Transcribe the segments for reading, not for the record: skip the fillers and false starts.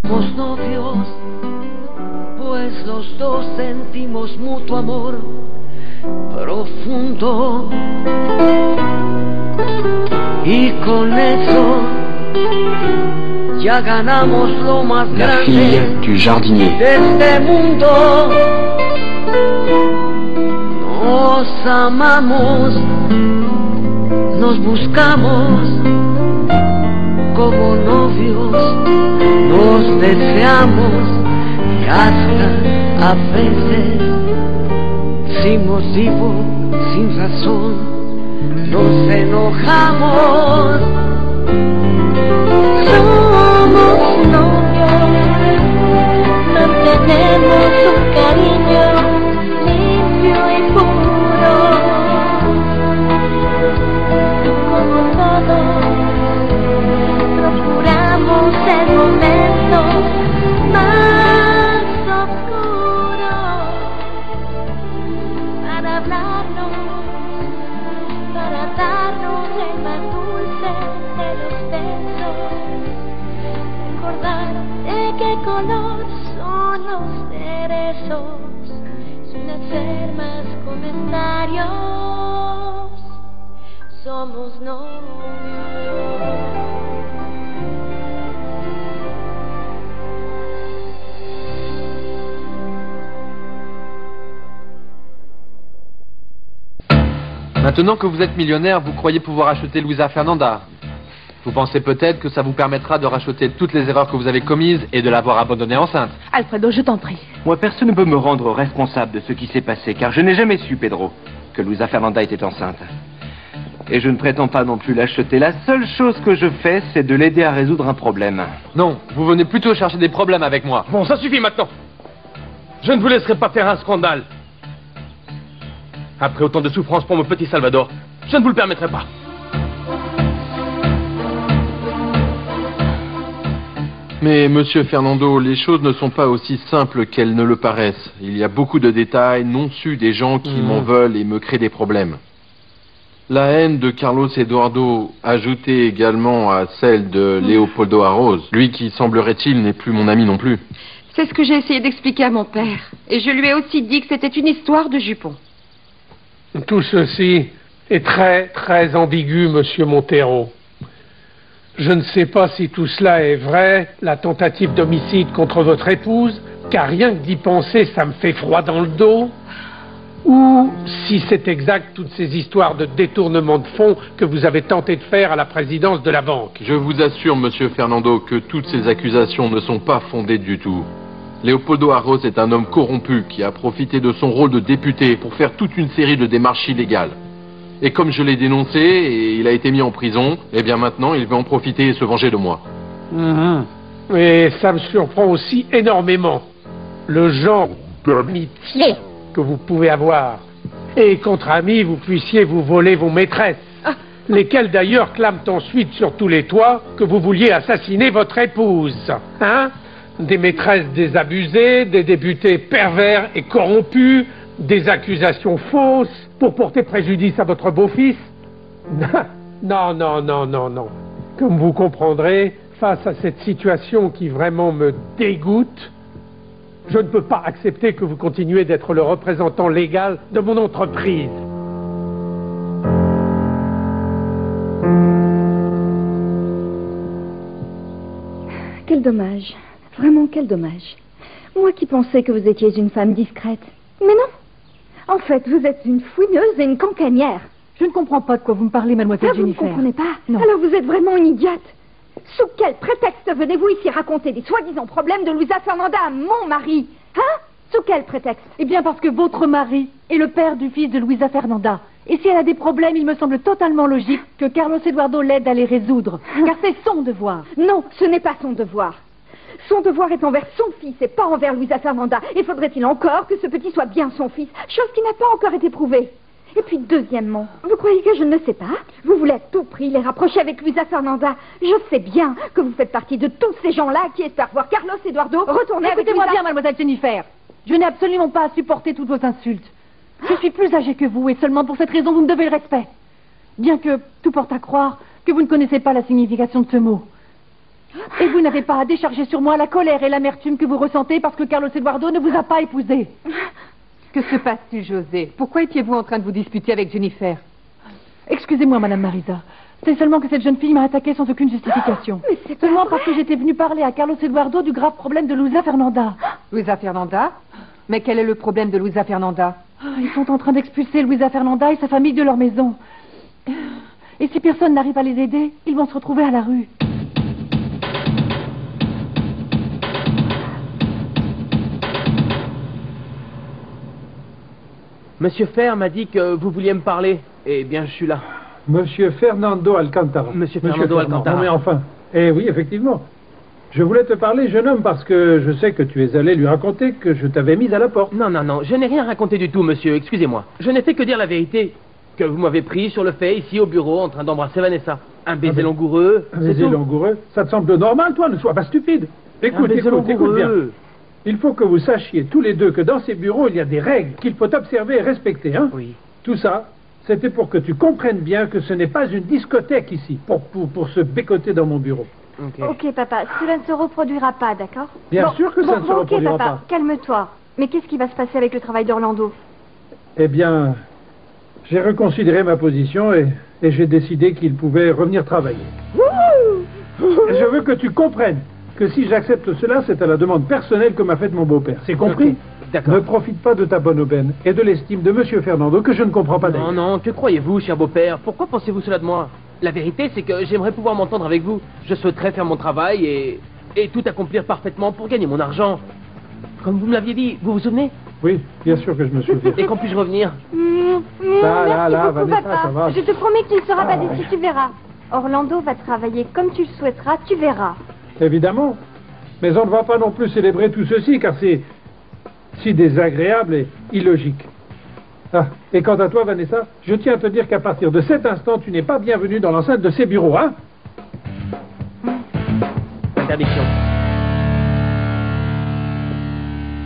Somos novios, pues los dos sentimos mutuo amor profundo. Y con eso ya ganamos lo más La fille grande du jardinier. de este mundo. Nos amamos, nos buscamos como novios, nos deseamos y hasta a veces, sin motivo, sin razón, nos enojamos. Somos novios, mantenemos un cariño limpio y puro, como todos, procuramos el momento más oscuro para hablarnos, para darnos el más dulce de los besos, recordar de qué color son los cerezos, sin hacer más comentarios. Somos novios. Maintenant que vous êtes millionnaire, vous croyez pouvoir acheter Luisa Fernanda. Vous pensez peut-être que ça vous permettra de racheter toutes les erreurs que vous avez commises et de l'avoir abandonnée enceinte. Alfredo, je t'en prie. Moi, personne ne peut me rendre responsable de ce qui s'est passé, car je n'ai jamais su, Pedro, que Luisa Fernanda était enceinte. Et je ne prétends pas non plus l'acheter. La seule chose que je fais, c'est de l'aider à résoudre un problème. Non, vous venez plutôt chercher des problèmes avec moi. Bon, ça suffit maintenant. Je ne vous laisserai pas faire un scandale. Après autant de souffrance pour mon petit Salvador, je ne vous le permettrai pas. Mais, monsieur Fernando, les choses ne sont pas aussi simples qu'elles ne le paraissent. Il y a beaucoup de détails non sus des gens qui m'en veulent et me créent des problèmes. La haine de Carlos Eduardo, ajoutée également à celle de Leopoldo Arroz, lui qui, semblerait-il, n'est plus mon ami non plus. C'est ce que j'ai essayé d'expliquer à mon père. Et je lui ai aussi dit que c'était une histoire de jupons. Tout ceci est très, très ambigu, monsieur Montero. Je ne sais pas si tout cela est vrai, la tentative d'homicide contre votre épouse, car rien que d'y penser, ça me fait froid dans le dos, ou si c'est exact toutes ces histoires de détournement de fonds que vous avez tenté de faire à la présidence de la banque. Je vous assure, monsieur Fernando, que toutes ces accusations ne sont pas fondées du tout. Leopoldo Arroz est un homme corrompu qui a profité de son rôle de député pour faire toute une série de démarches illégales. Et comme je l'ai dénoncé et il a été mis en prison, eh bien maintenant il veut en profiter et se venger de moi. Et ça me surprend aussi énormément. Le genre d'amitié que vous pouvez avoir. Et qu'entre amis, vous puissiez vous voler vos maîtresses. Lesquelles d'ailleurs clament ensuite sur tous les toits que vous vouliez assassiner votre épouse. Hein? Des maîtresses désabusées, des députés pervers et corrompus, des accusations fausses pour porter préjudice à votre beau-fils. Non, non, non, non, non. Comme vous comprendrez, face à cette situation qui vraiment me dégoûte, je ne peux pas accepter que vous continuiez d'être le représentant légal de mon entreprise. Quel dommage. Vraiment, quel dommage. Moi qui pensais que vous étiez une femme discrète. Mais non. En fait, vous êtes une fouineuse et une cancanière. Je ne comprends pas de quoi vous me parlez, mademoiselle Jennifer. Vous ne comprenez pas? Non. Alors vous êtes vraiment une idiote. Sous quel prétexte venez-vous ici raconter des soi-disant problèmes de Luisa Fernanda à mon mari? Hein? Sous quel prétexte? Eh bien parce que votre mari est le père du fils de Luisa Fernanda. Et si elle a des problèmes, il me semble totalement logique que Carlos Eduardo l'aide à les résoudre. Car c'est son devoir. Non, ce n'est pas son devoir. Son devoir est envers son fils et pas envers Luisa Fernanda. Et faudrait-il encore que ce petit soit bien son fils, chose qui n'a pas encore été prouvée. Et puis deuxièmement, vous croyez que je ne sais pas? Vous voulez à tout prix les rapprocher avec Luisa Fernanda. Je sais bien que vous faites partie de tous ces gens-là qui espèrent voir Carlos Eduardo retourner avec Luisa. Écoutez-moi bien, mademoiselle Jennifer. Je n'ai absolument pas à supporter toutes vos insultes. Je suis plus âgée que vous et seulement pour cette raison vous me devez le respect. Bien que tout porte à croire que vous ne connaissez pas la signification de ce mot. Et vous n'avez pas à décharger sur moi la colère et l'amertume que vous ressentez parce que Carlos Eduardo ne vous a pas épousé. Que se passe-t-il, José? Pourquoi étiez-vous en train de vous disputer avec Jennifer? Excusez-moi, Madame Marisa. C'est seulement que cette jeune fille m'a attaqué sans aucune justification. Mais c'est pas Seulement vrai. parce que j'étais venue parler à Carlos Eduardo du grave problème de Luisa Fernanda. Luisa Fernanda? Mais quel est le problème de Luisa Fernanda? Ils sont en train d'expulser Luisa Fernanda et sa famille de leur maison. Et si personne n'arrive à les aider, ils vont se retrouver à la rue. Monsieur Fer m'a dit que vous vouliez me parler. Eh bien, je suis là. Monsieur Fernando Alcantara. Monsieur Fernando Alcantara. Non, mais enfin. Eh oui, effectivement. Je voulais te parler, jeune homme, parce que je sais que tu es allé lui raconter que je t'avais mise à la porte. Non, je n'ai rien raconté du tout, monsieur. Excusez-moi. Je n'ai fait que dire la vérité. Que vous m'avez pris sur le fait, ici au bureau, en train d'embrasser Vanessa. Un baiser langoureux. Un baiser langoureux? Ça te semble normal, toi? Ne sois pas stupide. Écoute bien. Il faut que vous sachiez tous les deux que dans ces bureaux, il y a des règles qu'il faut observer et respecter, hein? Oui. Tout ça, c'était pour que tu comprennes bien que ce n'est pas une discothèque ici, pour se bécoter dans mon bureau. Ok, papa, cela ne se reproduira pas, d'accord? Bien sûr que ça ne se reproduira ok, papa, pas. calme-toi. Mais qu'est-ce qui va se passer avec le travail d'Orlando? Eh bien, j'ai reconsidéré ma position et j'ai décidé qu'il pouvait revenir travailler. Et je veux que tu comprennes que si j'accepte cela, c'est à la demande personnelle que m'a faite mon beau-père. C'est compris? Okay, d'accord. Ne profite pas de ta bonne aubaine et de l'estime de Monsieur Fernando que je ne comprends pas d'ailleurs. Non, que croyez-vous, cher beau-père? Pourquoi pensez-vous cela de moi? La vérité, c'est que j'aimerais pouvoir m'entendre avec vous. Je souhaiterais faire mon travail et tout accomplir parfaitement pour gagner mon argent. Comme vous me l'aviez dit, vous vous souvenez? Oui, bien sûr que je me souviens. Et quand puis-je revenir? Merci beaucoup, Vanessa, papa. ça va. Je te promets que tu ne seras pas déçu, tu verras. Orlando va travailler comme tu le souhaiteras, tu verras. Évidemment. Mais on ne va pas non plus célébrer tout ceci, car c'est si désagréable et illogique. Ah, et quant à toi, Vanessa, je tiens à te dire qu'à partir de cet instant, tu n'es pas bienvenue dans l'enceinte de ces bureaux, hein? Interdiction.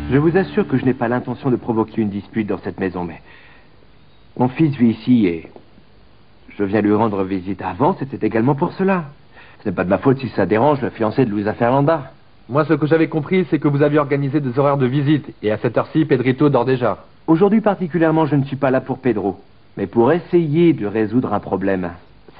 Je vous assure que je n'ai pas l'intention de provoquer une dispute dans cette maison, mais mon fils vit ici et je viens lui rendre visite. Avant, c'était également pour cela. Ce n'est pas de ma faute si ça dérange le fiancé de Luisa Fernanda. Moi, ce que j'avais compris, c'est que vous aviez organisé des horaires de visite, et à cette heure-ci, Pedrito dort déjà. Aujourd'hui particulièrement, je ne suis pas là pour Pedro, mais pour essayer de résoudre un problème.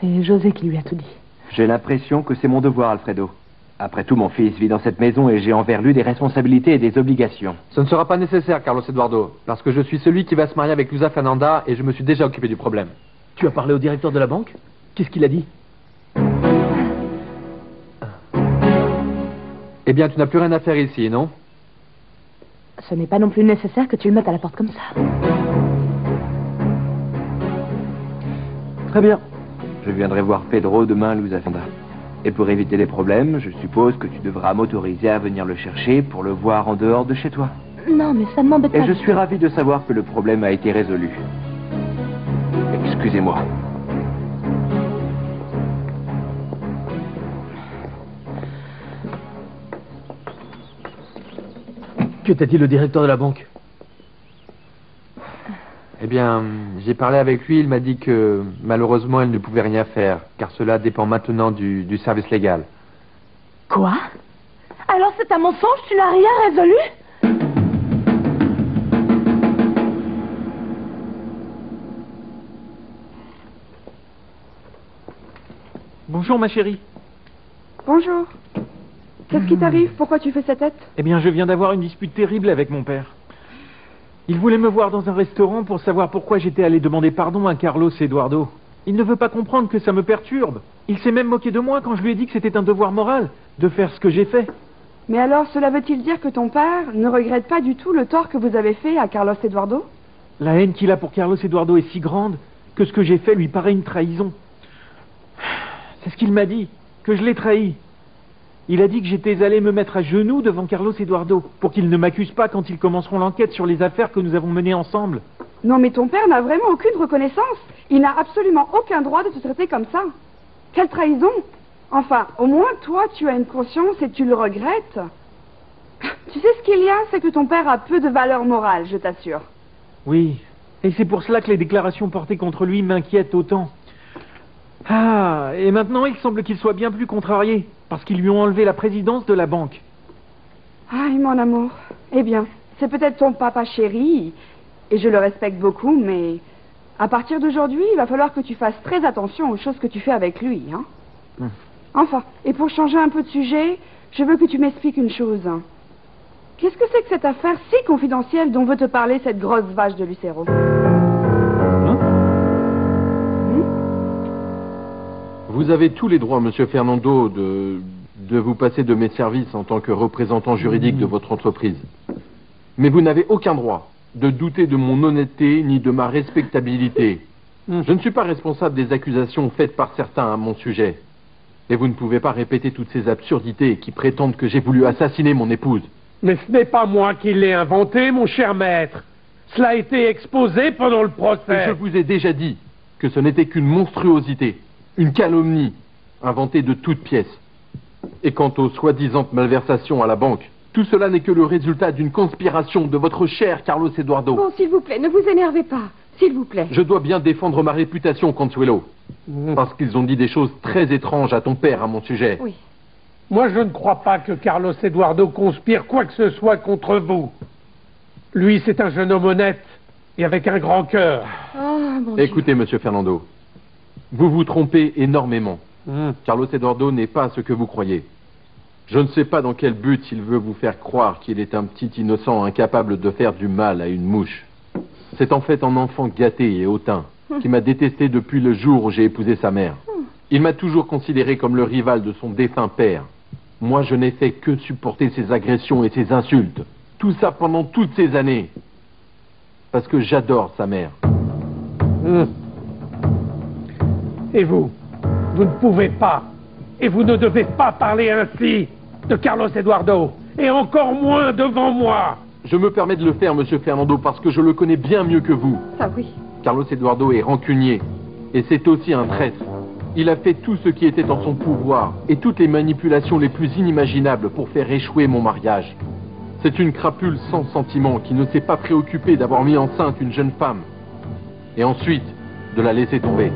C'est José qui lui a tout dit. J'ai l'impression que c'est mon devoir, Alfredo. Après tout, mon fils vit dans cette maison et j'ai envers lui des responsabilités et des obligations. Ce ne sera pas nécessaire, Carlos Eduardo, parce que je suis celui qui va se marier avec Luisa Fernanda et je me suis déjà occupé du problème. Tu as parlé au directeur de la banque? Qu'est-ce qu'il a dit? Eh bien, tu n'as plus rien à faire ici, non? Ce n'est pas non plus nécessaire que tu le mettes à la porte comme ça. Très bien. Je viendrai voir Pedro demain à Luisa Fernanda. Et pour éviter les problèmes, je suppose que tu devras m'autoriser à venir le chercher pour le voir en dehors de chez toi. Non, mais ça ne m'embête pas. Et je suis ravi de savoir que le problème a été résolu. Excusez-moi. Que t'a dit le directeur de la banque? Eh bien, j'ai parlé avec lui, il m'a dit que malheureusement, il ne pouvait rien faire, car cela dépend maintenant du service légal. Quoi? Alors c'est un mensonge, tu n'as rien résolu? Bonjour ma chérie. Bonjour. Qu'est-ce qui t'arrive? Pourquoi tu fais cette tête? Eh bien, je viens d'avoir une dispute terrible avec mon père. Il voulait me voir dans un restaurant pour savoir pourquoi j'étais allé demander pardon à Carlos Eduardo. Il ne veut pas comprendre que ça me perturbe. Il s'est même moqué de moi quand je lui ai dit que c'était un devoir moral de faire ce que j'ai fait. Mais alors, cela veut-il dire que ton père ne regrette pas du tout le tort que vous avez fait à Carlos Eduardo? La haine qu'il a pour Carlos Eduardo est si grande que ce que j'ai fait lui paraît une trahison. C'est ce qu'il m'a dit, que je l'ai trahi. Il a dit que j'étais allé me mettre à genoux devant Carlos Eduardo pour qu'il ne m'accuse pas quand ils commenceront l'enquête sur les affaires que nous avons menées ensemble. Non, mais ton père n'a vraiment aucune reconnaissance. Il n'a absolument aucun droit de te traiter comme ça. Quelle trahison! Enfin, au moins, toi, tu as une conscience et tu le regrettes. Tu sais ce qu'il y a, c'est que ton père a peu de valeur morale, je t'assure. Oui, et c'est pour cela que les déclarations portées contre lui m'inquiètent autant. Ah, et maintenant il semble qu'il soit bien plus contrarié, parce qu'ils lui ont enlevé la présidence de la banque. Ah, mon amour. Eh bien, c'est peut-être ton papa chéri, et je le respecte beaucoup, mais à partir d'aujourd'hui, il va falloir que tu fasses très attention aux choses que tu fais avec lui, hein. Enfin, et pour changer un peu de sujet, je veux que tu m'expliques une chose. Qu'est-ce que c'est que cette affaire si confidentielle dont veut te parler cette grosse vache de Lucero? Vous avez tous les droits, monsieur Fernando, de vous passer de mes services en tant que représentant juridique de votre entreprise. Mais vous n'avez aucun droit de douter de mon honnêteté ni de ma respectabilité. Je ne suis pas responsable des accusations faites par certains à mon sujet. Et vous ne pouvez pas répéter toutes ces absurdités qui prétendent que j'ai voulu assassiner mon épouse. Mais ce n'est pas moi qui l'ai inventé, mon cher maître. Cela a été exposé pendant le procès. Et je vous ai déjà dit que ce n'était qu'une monstruosité, une calomnie, inventée de toutes pièces. Et quant aux soi-disant malversations à la banque, tout cela n'est que le résultat d'une conspiration de votre cher Carlos Eduardo. Bon, s'il vous plaît, ne vous énervez pas. S'il vous plaît. Je dois bien défendre ma réputation, Consuelo. Parce qu'ils ont dit des choses très étranges à ton père à mon sujet. Oui. Moi, je ne crois pas que Carlos Eduardo conspire quoi que ce soit contre vous. Lui, c'est un jeune homme honnête et avec un grand cœur. Oh, mon Dieu. Écoutez, monsieur Fernando, vous vous trompez énormément. Carlos Eduardo n'est pas ce que vous croyez. Je ne sais pas dans quel but il veut vous faire croire qu'il est un petit innocent incapable de faire du mal à une mouche. C'est en fait un enfant gâté et hautain qui m'a détesté depuis le jour où j'ai épousé sa mère. Il m'a toujours considéré comme le rival de son défunt père. Moi, je n'ai fait que supporter ses agressions et ses insultes. Tout ça pendant toutes ces années. Parce que j'adore sa mère. Et vous ne pouvez pas, et vous ne devez pas parler ainsi de Carlos Eduardo, et encore moins devant moi. Je me permets de le faire, monsieur Fernando, parce que je le connais bien mieux que vous. Ah oui. Carlos Eduardo est rancunier, et c'est aussi un traître. Il a fait tout ce qui était en son pouvoir, et toutes les manipulations les plus inimaginables pour faire échouer mon mariage. C'est une crapule sans sentiment qui ne s'est pas préoccupée d'avoir mis enceinte une jeune femme, et ensuite de la laisser tomber.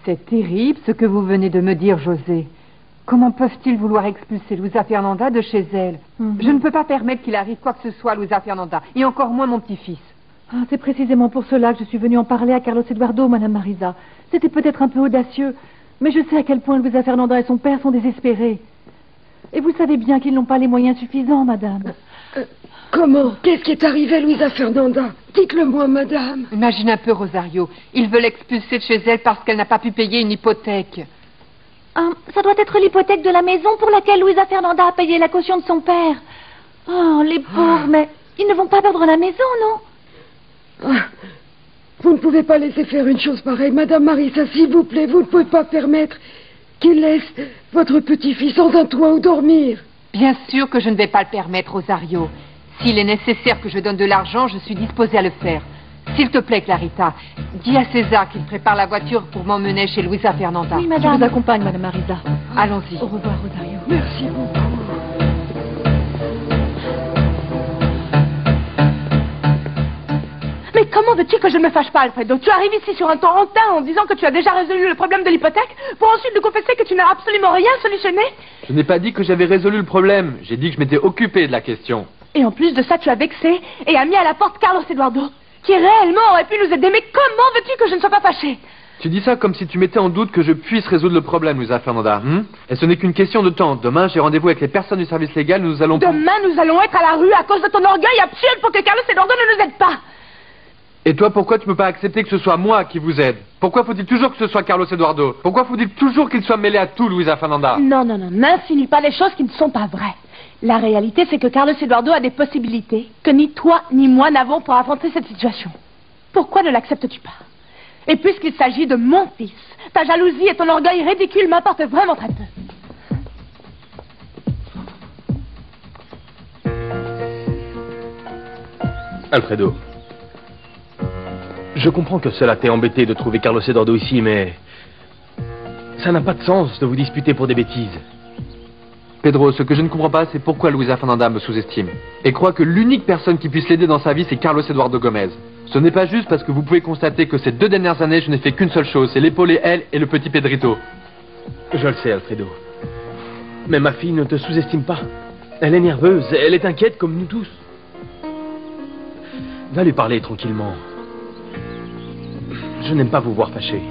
C'est terrible ce que vous venez de me dire, José. Comment peuvent-ils vouloir expulser Luisa Fernanda de chez elle? Je ne peux pas permettre qu'il arrive quoi que ce soit à Luisa Fernanda, et encore moins mon petit-fils. Ah, c'est précisément pour cela que je suis venue en parler à Carlos Eduardo, Madame Marisa. C'était peut-être un peu audacieux, mais je sais à quel point Luisa Fernanda et son père sont désespérés. Et vous savez bien qu'ils n'ont pas les moyens suffisants, Madame. Comment? Qu'est-ce qui est arrivé à Luisa Fernanda? Dites-le-moi, Madame. Imagine un peu, Rosario. Ils veulent l'expulser de chez elle parce qu'elle n'a pas pu payer une hypothèque. Ça doit être l'hypothèque de la maison pour laquelle Luisa Fernanda a payé la caution de son père. Oh, les pauvres, mais ils ne vont pas perdre la maison, non? Vous ne pouvez pas laisser faire une chose pareille, Madame Marisa, s'il vous plaît. Vous ne pouvez pas permettre qu'il laisse votre petit-fils sans un toit où dormir. Bien sûr que je ne vais pas le permettre, Rosario. S'il est nécessaire que je donne de l'argent, je suis disposée à le faire. S'il te plaît, Clarita, dis à César qu'il prépare la voiture pour m'emmener chez Luisa Fernanda. Oui, Madame. Je vous accompagne, Madame Marisa. Allons-y. Au revoir, Rosario. Merci beaucoup. Mais comment veux-tu que je ne me fâche pas, Alfredo? Tu arrives ici sur un ton hautain en disant que tu as déjà résolu le problème de l'hypothèque pour ensuite nous confesser que tu n'as absolument rien solutionné? Je n'ai pas dit que j'avais résolu le problème. J'ai dit que je m'étais occupé de la question. Et en plus de ça, tu as vexé et as mis à la porte Carlos Eduardo, qui réellement aurait pu nous aider. Mais comment veux-tu que je ne sois pas fâchée? Tu dis ça comme si tu mettais en doute que je puisse résoudre le problème, Luisa Fernanda. Et ce n'est qu'une question de temps. Demain, j'ai rendez-vous avec les personnes du service légal. Nous allons... Demain, nous allons être à la rue à cause de ton orgueil absurde pour que Carlos Eduardo ne nous aide pas. Et toi, pourquoi tu ne peux pas accepter que ce soit moi qui vous aide? Pourquoi faut-il toujours que ce soit Carlos Eduardo? Pourquoi faut-il toujours qu'il soit mêlé à tout, Luisa Fernanda? Non, n'insinue pas des choses qui ne sont pas vraies. La réalité, c'est que Carlos Eduardo a des possibilités que ni toi ni moi n'avons pour affronter cette situation. Pourquoi ne l'acceptes-tu pas? Et puisqu'il s'agit de mon fils, ta jalousie et ton orgueil ridicule m'importent vraiment très peu. Alfredo, je comprends que cela t'ait embêté de trouver Carlos Eduardo ici, mais ça n'a pas de sens de vous disputer pour des bêtises. Pedro, ce que je ne comprends pas, c'est pourquoi Luisa Fernanda me sous-estime. Et croit que l'unique personne qui puisse l'aider dans sa vie, c'est Carlos Eduardo Gomez. Ce n'est pas juste parce que vous pouvez constater que ces 2 dernières années, je n'ai fait qu'une seule chose, c'est l'épauler elle et le petit Pedrito. Je le sais, Alfredo. Mais ma fille ne te sous-estime pas. Elle est nerveuse, elle est inquiète comme nous tous. Va lui parler tranquillement. Je n'aime pas vous voir fâché.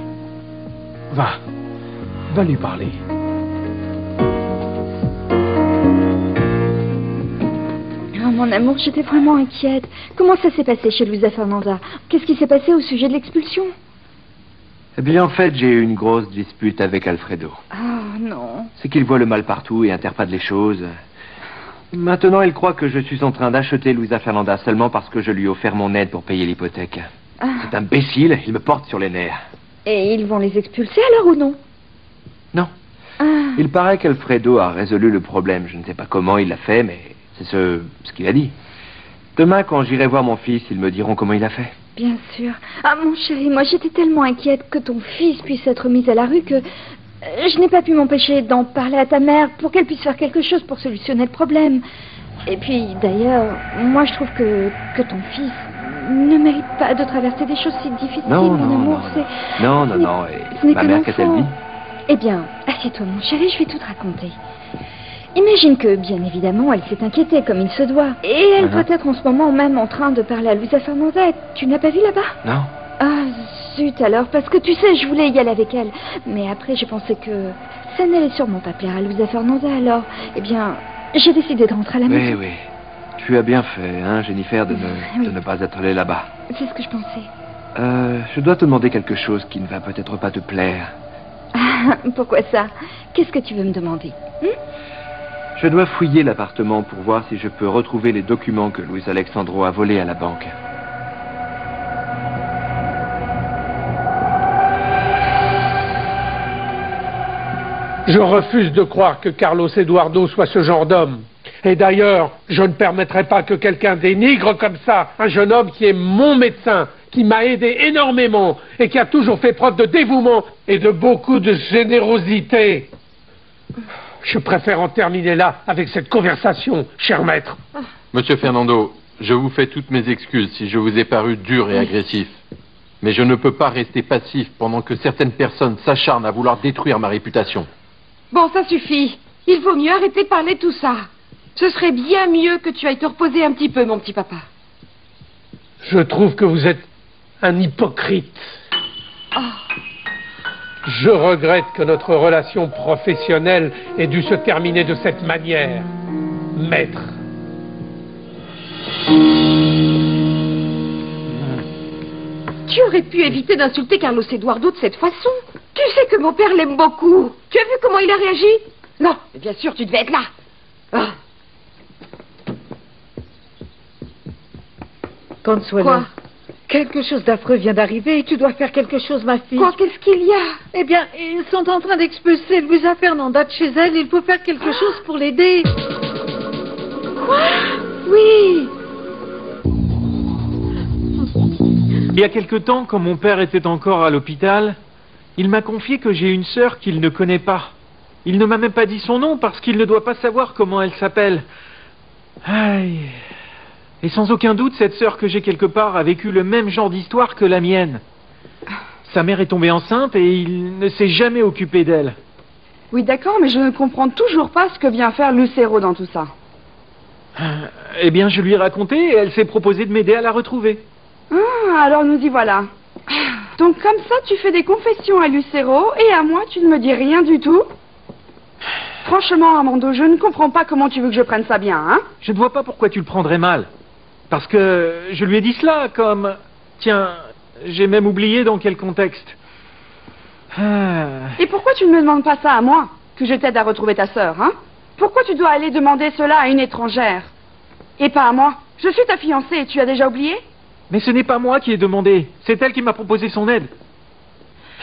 Va lui parler. Oh, mon amour, j'étais vraiment inquiète. Comment ça s'est passé chez Luisa Fernanda? Qu'est-ce qui s'est passé au sujet de l'expulsion? Eh bien, en fait, j'ai eu une grosse dispute avec Alfredo. Oh, non. C'est qu'il voit le mal partout et interprète les choses. Maintenant, il croit que je suis en train d'acheter Luisa Fernanda seulement parce que je lui ai offert mon aide pour payer l'hypothèque. C'est imbécile, il me porte sur les nerfs. Et ils vont les expulser alors ou non? Non. Il paraît qu'Alfredo a résolu le problème. Je ne sais pas comment il l'a fait, mais c'est ce qu'il a dit. Demain, quand j'irai voir mon fils, ils me diront comment il a fait. Bien sûr. Ah, mon chéri, moi j'étais tellement inquiète que ton fils puisse être mis à la rue que je n'ai pas pu m'empêcher d'en parler à ta mère pour qu'elle puisse faire quelque chose pour solutionner le problème. Et puis, d'ailleurs, moi je trouve que ton fils ne mérite pas de traverser des choses si difficiles, mon amour. Non. Et ma mère, qu'est-ce qu'elle dit? Eh bien, assieds-toi, mon chéri, je vais tout te raconter. Imagine que, bien évidemment, elle s'est inquiétée comme il se doit. Et elle doit être en ce moment même en train de parler à Luisa Fernanda. Tu n'as pas vu là-bas? Non. Ah, zut alors, parce que tu sais, je voulais y aller avec elle. Mais après, j'ai pensé que ça n'allait sûrement pas plaire à Luisa Fernanda, alors, eh bien, j'ai décidé de rentrer à la maison. Oui. Tu as bien fait, hein, Jennifer, de ne pas être allée là-bas. C'est ce que je pensais. Je dois te demander quelque chose qui ne va peut-être pas te plaire. Pourquoi ça? Qu'est-ce que tu veux me demander? Je dois fouiller l'appartement pour voir si je peux retrouver les documents que Luis Alexandro a volés à la banque. Je refuse de croire que Carlos Eduardo soit ce genre d'homme. Et d'ailleurs, je ne permettrai pas que quelqu'un dénigre comme ça un jeune homme qui est mon médecin, qui m'a aidé énormément et qui a toujours fait preuve de dévouement et de beaucoup de générosité. Je préfère en terminer là avec cette conversation, cher maître. Monsieur Fernando, je vous fais toutes mes excuses si je vous ai paru dur et agressif. Mais je ne peux pas rester passif pendant que certaines personnes s'acharnent à vouloir détruire ma réputation. Bon, ça suffit. Il vaut mieux arrêter de parler de tout ça. Ce serait bien mieux que tu ailles te reposer un petit peu, mon petit papa. Je trouve que vous êtes un hypocrite. Je regrette que notre relation professionnelle ait dû se terminer de cette manière, maître. Tu aurais pu éviter d'insulter Carlos Eduardo de cette façon. Tu sais que mon père l'aime beaucoup. Tu as vu comment il a réagi? Non, mais bien sûr, tu devais être là. Consuelo. Quoi? Quelque chose d'affreux vient d'arriver et tu dois faire quelque chose, ma fille. Quoi? Qu'est-ce qu'il y a? Eh bien, ils sont en train d'expulser Luisa Fernanda de chez elle. Il faut faire quelque chose pour l'aider. Quoi? Oui. Il y a quelque temps, quand mon père était encore à l'hôpital, il m'a confié que j'ai une sœur qu'il ne connaît pas. Il ne m'a même pas dit son nom parce qu'il ne doit pas savoir comment elle s'appelle. Aïe. Et sans aucun doute, cette sœur que j'ai quelque part a vécu le même genre d'histoire que la mienne. Sa mère est tombée enceinte et il ne s'est jamais occupé d'elle. Oui, d'accord, mais je ne comprends toujours pas ce que vient faire Lucero dans tout ça. Eh bien, je lui ai raconté et elle s'est proposée de m'aider à la retrouver. Ah, alors nous y voilà. Donc comme ça, tu fais des confessions à Lucero et à moi, tu ne me dis rien du tout? Franchement, Armando, je ne comprends pas comment tu veux que je prenne ça bien, hein? Je ne vois pas pourquoi tu le prendrais mal. Parce que je lui ai dit cela comme... Tiens, j'ai même oublié dans quel contexte. Et pourquoi tu ne me demandes pas ça à moi? Que je t'aide à retrouver ta sœur, hein? Pourquoi tu dois aller demander cela à une étrangère? Et pas à moi? Je suis ta fiancée et tu as déjà oublié? Mais ce n'est pas moi qui ai demandé. C'est elle qui m'a proposé son aide.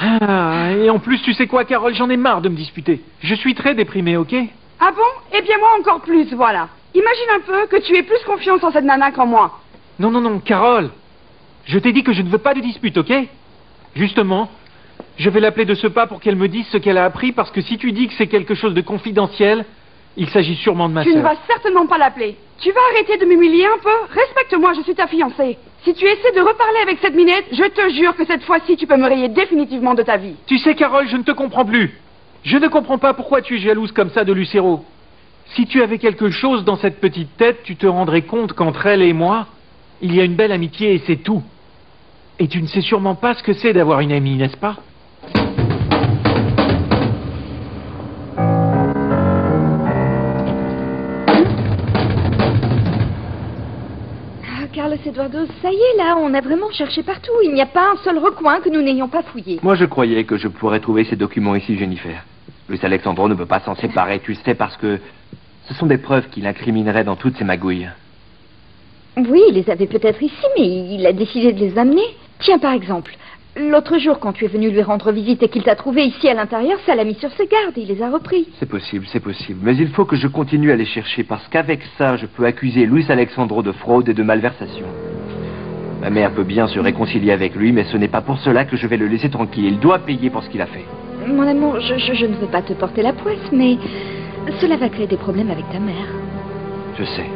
Et en plus, tu sais quoi, Carole, j'en ai marre de me disputer. Je suis très déprimé, ok? Ah bon? Eh bien moi encore plus, voilà. Imagine un peu que tu aies plus confiance en cette nana qu'en moi. Non, Carole. Je t'ai dit que je ne veux pas de dispute, ok? Justement, je vais l'appeler de ce pas pour qu'elle me dise ce qu'elle a appris, parce que si tu dis que c'est quelque chose de confidentiel, Il s'agit sûrement de ma Tu ne sœur. vas certainement pas l'appeler. Tu vas arrêter de m'humilier un peu? Respecte-moi, je suis ta fiancée. Si tu essaies de reparler avec cette minette, je te jure que cette fois-ci, tu peux me rayer définitivement de ta vie. Tu sais, Carole, je ne te comprends plus. Je ne comprends pas pourquoi tu es jalouse comme ça de Lucero. Si tu avais quelque chose dans cette petite tête, tu te rendrais compte qu'entre elle et moi, il y a une belle amitié et c'est tout. Et tu ne sais sûrement pas ce que c'est d'avoir une amie, n'est-ce pas? Carlos Eduardo, ça y est là, on a vraiment cherché partout. Il n'y a pas un seul recoin que nous n'ayons pas fouillé. Moi, je croyais que je pourrais trouver ces documents ici, Jennifer. Luis Alexandro ne peut pas s'en séparer, tu sais, parce que ce sont des preuves qui l'incrimineraient dans toutes ces magouilles. Oui, il les avait peut-être ici, mais il a décidé de les amener. Tiens, par exemple, l'autre jour, quand tu es venu lui rendre visite et qu'il t'a trouvé ici à l'intérieur, ça l'a mis sur ses gardes, il les a repris. C'est possible. Mais il faut que je continue à les chercher, parce qu'avec ça, je peux accuser Luis Alexandro de fraude et de malversation. Ma mère peut bien se réconcilier avec lui, mais ce n'est pas pour cela que je vais le laisser tranquille. Il doit payer pour ce qu'il a fait. Mon amour, je ne veux pas te porter la poisse, mais cela va créer des problèmes avec ta mère. Je sais.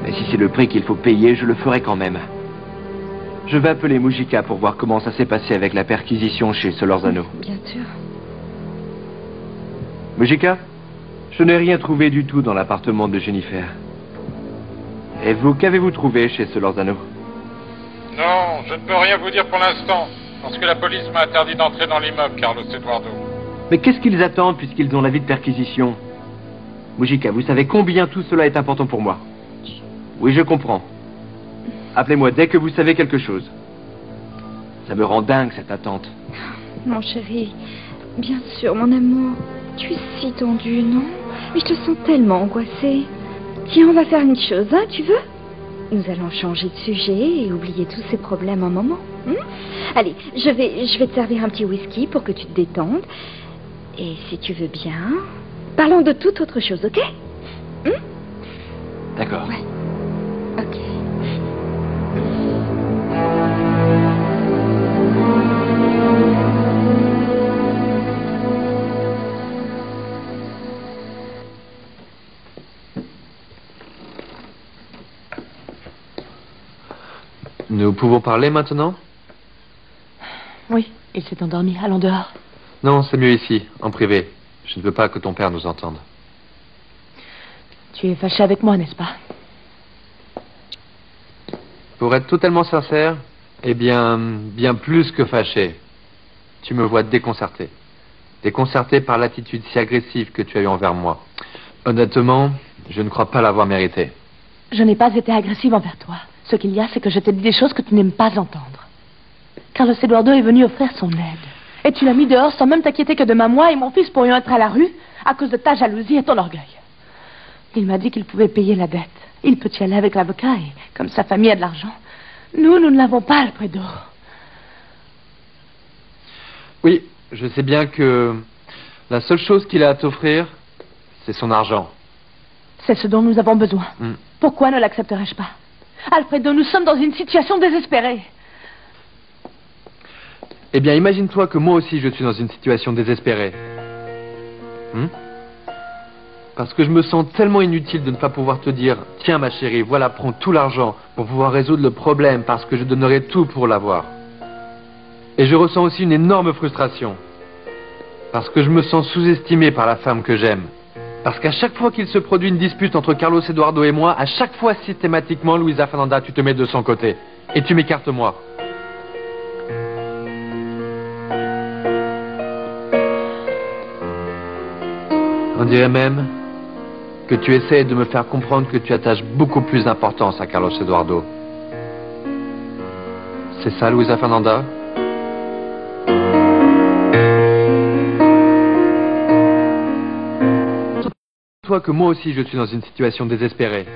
Mais si c'est le prix qu'il faut payer, je le ferai quand même. Je vais appeler Mujica pour voir comment ça s'est passé avec la perquisition chez Solorzano. Bien sûr. Mujica, je n'ai rien trouvé du tout dans l'appartement de Jennifer. Et vous, qu'avez-vous trouvé chez Solorzano? Non, je ne peux rien vous dire pour l'instant, parce que la police m'a interdit d'entrer dans l'immeuble, Carlos Eduardo. Mais qu'est-ce qu'ils attendent puisqu'ils ont l'avis de perquisition? Mujica, vous savez combien tout cela est important pour moi. Oui, je comprends. Appelez-moi dès que vous savez quelque chose. Ça me rend dingue, cette attente. Mon chéri, bien sûr, mon amour. Tu es si tendu, non? Mais je te sens tellement angoissée. Tiens, on va faire une chose, hein, tu veux? Nous allons changer de sujet et oublier tous ces problèmes un moment. Allez, je vais te servir un petit whisky pour que tu te détendes. Et si tu veux bien, parlons de toute autre chose, ok? D'accord. Ouais. Ok. Nous pouvons parler maintenant? Oui, il s'est endormi. Allons dehors. Non, c'est mieux ici, en privé. Je ne veux pas que ton père nous entende. Tu es fâché avec moi, n'est-ce pas? Pour être totalement sincère, eh bien, bien plus que fâché. Tu me vois déconcerté. Déconcerté par l'attitude si agressive que tu as eue envers moi. Honnêtement, je ne crois pas l'avoir mérité. Je n'ai pas été agressive envers toi. Ce qu'il y a, c'est que je t'ai dit des choses que tu n'aimes pas entendre. Carlos Eduardo est venu offrir son aide. Et tu l'as mis dehors sans même t'inquiéter que demain, moi et mon fils pourrions être à la rue à cause de ta jalousie et ton orgueil. Il m'a dit qu'il pouvait payer la dette. Il peut y aller avec l'avocat et, comme sa famille a de l'argent, nous ne l'avons pas, Alfredo. Oui, je sais bien que la seule chose qu'il a à t'offrir, c'est son argent. C'est ce dont nous avons besoin. Pourquoi ne l'accepterais-je pas? Alfredo, nous sommes dans une situation désespérée. Eh bien, imagine-toi que moi aussi je suis dans une situation désespérée. Parce que je me sens tellement inutile de ne pas pouvoir te dire « Tiens ma chérie, voilà, prends tout l'argent pour pouvoir résoudre le problème parce que je donnerai tout pour l'avoir. » Et je ressens aussi une énorme frustration. Parce que je me sens sous-estimé par la femme que j'aime. Parce qu'à chaque fois qu'il se produit une dispute entre Carlos Eduardo et moi, à chaque fois systématiquement, Luisa Fernanda, tu te mets de son côté. Et tu m'écartes moi. On dirait même que tu essaies de me faire comprendre que tu attaches beaucoup plus d'importance à Carlos Eduardo. C'est ça, Luisa Fernanda? Toi que moi aussi je suis dans une situation désespérée.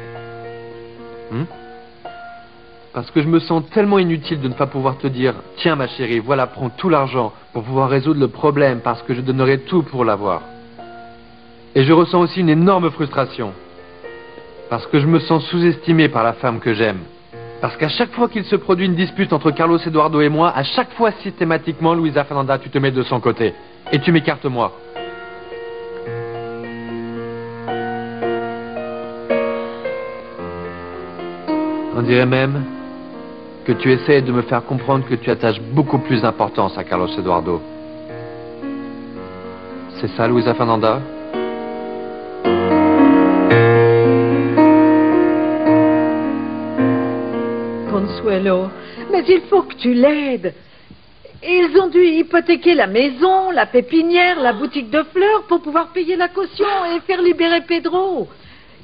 Parce que je me sens tellement inutile de ne pas pouvoir te dire « Tiens ma chérie, voilà, prends tout l'argent pour pouvoir résoudre le problème parce que je donnerai tout pour l'avoir. » Et je ressens aussi une énorme frustration. Parce que je me sens sous-estimé par la femme que j'aime. Parce qu'à chaque fois qu'il se produit une dispute entre Carlos Eduardo et moi, à chaque fois systématiquement, Luisa Fernanda, tu te mets de son côté. Et tu m'écartes moi. On dirait même que tu essaies de me faire comprendre que tu attaches beaucoup plus d'importance à Carlos Eduardo. C'est ça, Luisa Fernanda? Consuelo, mais il faut que tu l'aides. Ils ont dû hypothéquer la maison, la pépinière, la boutique de fleurs pour pouvoir payer la caution et faire libérer Pedro.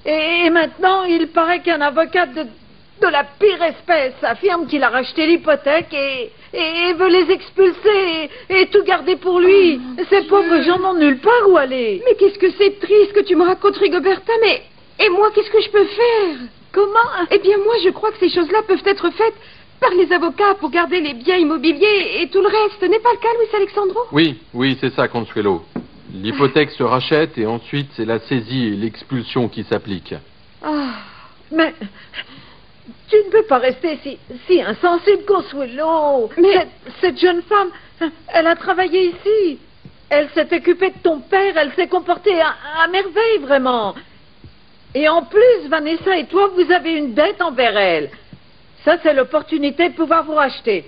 Et maintenant, il paraît qu'un avocat de la pire espèce affirme qu'il a racheté l'hypothèque et veut les expulser et tout garder pour lui. Ces pauvres gens n'ont nulle part où aller. Mais qu'est-ce que c'est triste que tu me racontes, Rigoberta, mais... Et moi, qu'est-ce que je peux faire? Comment? Eh bien, moi, je crois que ces choses-là peuvent être faites par les avocats pour garder les biens immobiliers et tout le reste. N'est pas le cas, Luis Alexandro? Oui, c'est ça, Consuelo. L'hypothèque se rachète et ensuite c'est la saisie et l'expulsion qui s'appliquent. Ah, mais tu ne peux pas rester si insensible, Consuelo. Mais cette jeune femme, elle a travaillé ici. Elle s'est occupée de ton père, elle s'est comportée à merveille, vraiment. Et en plus, Vanessa et toi, vous avez une dette envers elle. Ça, c'est l'opportunité de pouvoir vous racheter.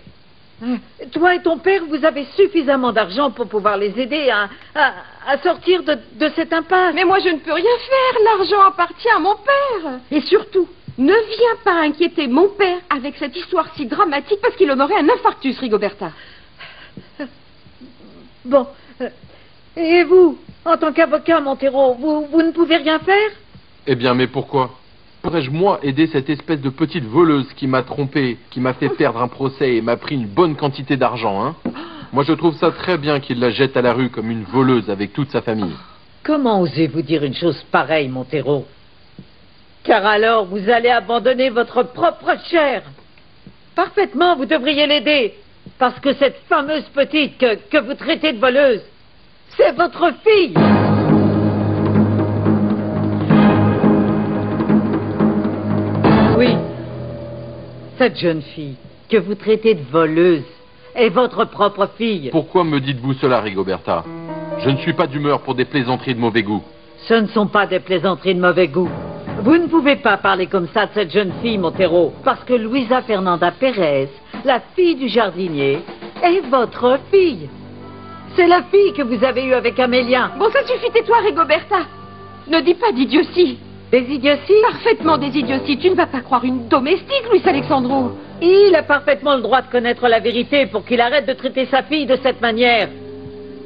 Toi et ton père, vous avez suffisamment d'argent pour pouvoir les aider à sortir de cette impasse. Mais moi, je ne peux rien faire. L'argent appartient à mon père. Et surtout, ne viens pas inquiéter mon père avec cette histoire si dramatique parce qu'il en aurait un infarctus, Rigoberta. Bon. Et vous, en tant qu'avocat, Montero, vous ne pouvez rien faire? Eh bien, mais pourquoi? Pourrais-je, moi, aider cette espèce de petite voleuse qui m'a trompé, qui m'a fait perdre un procès et m'a pris une bonne quantité d'argent, hein? Moi, je trouve ça très bien qu'il la jette à la rue comme une voleuse avec toute sa famille. Comment osez-vous dire une chose pareille, Montero? Car alors, vous allez abandonner votre propre chair. Parfaitement, vous devriez l'aider. Parce que cette fameuse petite que vous traitez de voleuse, c'est votre fille. Oui, cette jeune fille que vous traitez de voleuse est votre propre fille. Pourquoi me dites-vous cela, Rigoberta? Je ne suis pas d'humeur pour des plaisanteries de mauvais goût. Ce ne sont pas des plaisanteries de mauvais goût. Vous ne pouvez pas parler comme ça de cette jeune fille, Montero, parce que Luisa Fernanda Pérez, la fille du jardinier, est votre fille. C'est la fille que vous avez eue avec Amélia. Bon, ça suffit, tais-toi, Rigoberta. Ne dis pas d'idiotie. Des idioties? Parfaitement des idioties. Tu ne vas pas croire une domestique, Luis Alexandro. Il a parfaitement le droit de connaître la vérité pour qu'il arrête de traiter sa fille de cette manière.